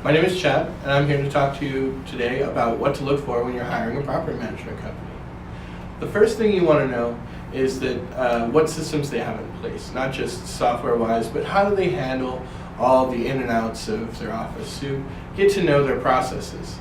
My name is Chad, and I'm here to talk to you today about what to look for when you're hiring a property management company. The first thing you want to know is that what systems they have in place, not just software-wise, but how do they handle all the in and outs of their office. So get to know their processes.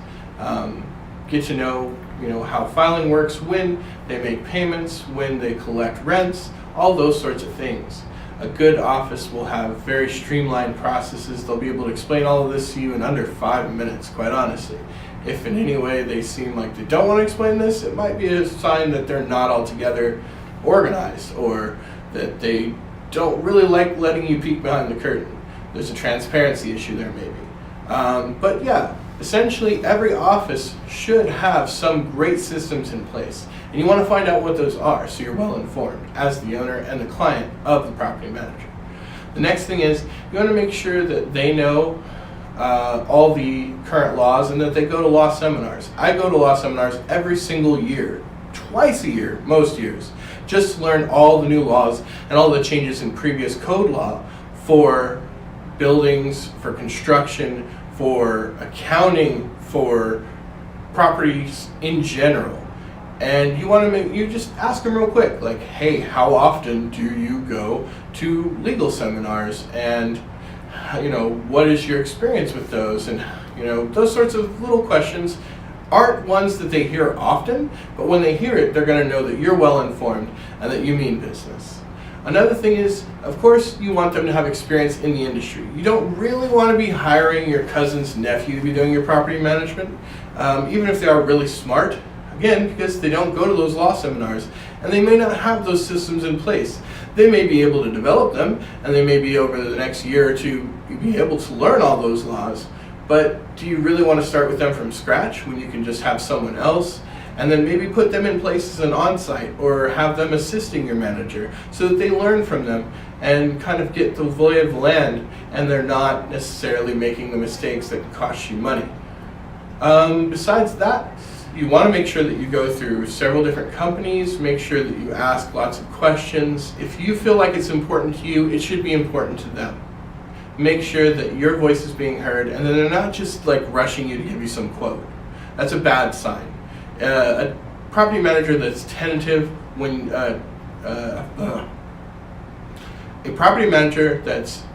Get to know, how filing works, when they make payments, when they collect rents, all those sorts of things. A good office will have very streamlined processes. They'll be able to explain all of this to you in under 5 minutes, quite honestly. If in any way they seem like they don't want to explain this, it might be a sign that they're not altogether organized, or that they don't really like letting you peek behind the curtain. There's a transparency issue there maybe. But yeah, essentially every office should have some great systems in place. And you want to find out what those are so you're well informed as the owner and the client of the property manager. The next thing is you want to make sure that they know all the current laws and that they go to law seminars. I go to law seminars every single year, twice a year, most years, just to learn all the new laws and all the changes in previous code law for buildings, for construction, for accounting, for properties in general. And you want to you just ask them real quick, like, hey, how often do you go to legal seminars? And what is your experience with those? And those sorts of little questions aren't ones that they hear often, but when they hear it, they're going to know that you're well informed and that you mean business. Another thing is, of course, you want them to have experience in the industry. You don't really want to be hiring your cousin's nephew to be doing your property management, even if they are really smart. Again, because they don't go to those law seminars, and they may not have those systems in place. They may be able to develop them, and they may be over the next year or two be able to learn all those laws, but do you really want to start with them from scratch when you can just have someone else? And then maybe put them in place as an on-site, or have them assisting your manager so that they learn from them and kind of get the lay of the land, and they're not necessarily making the mistakes that cost you money. Besides that, you want to make sure that you go through several different companies, make sure that you ask lots of questions. If you feel like it's important to you, it should be important to them. Make sure that your voice is being heard, and that they're not just like rushing you to give you some quote. That's a bad sign. A property manager that's tentative when a property manager that's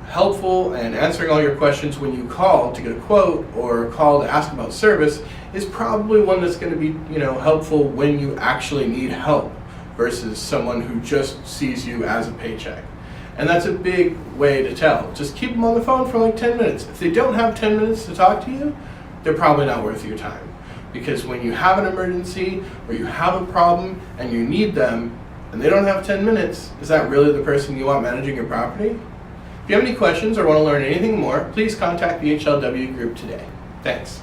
helpful and answering all your questions when you call to get a quote or call to ask about service is probably one that's going to be helpful when you actually need help, versus someone who just sees you as a paycheck. And that's a big way to tell. Just keep them on the phone for like 10 minutes. If they don't have 10 minutes to talk to you, they're probably not worth your time. Because when you have an emergency or you have a problem and you need them and they don't have 10 minutes, is that really the person you want managing your property? If you have any questions or want to learn anything more, please contact the HLW group today. Thanks.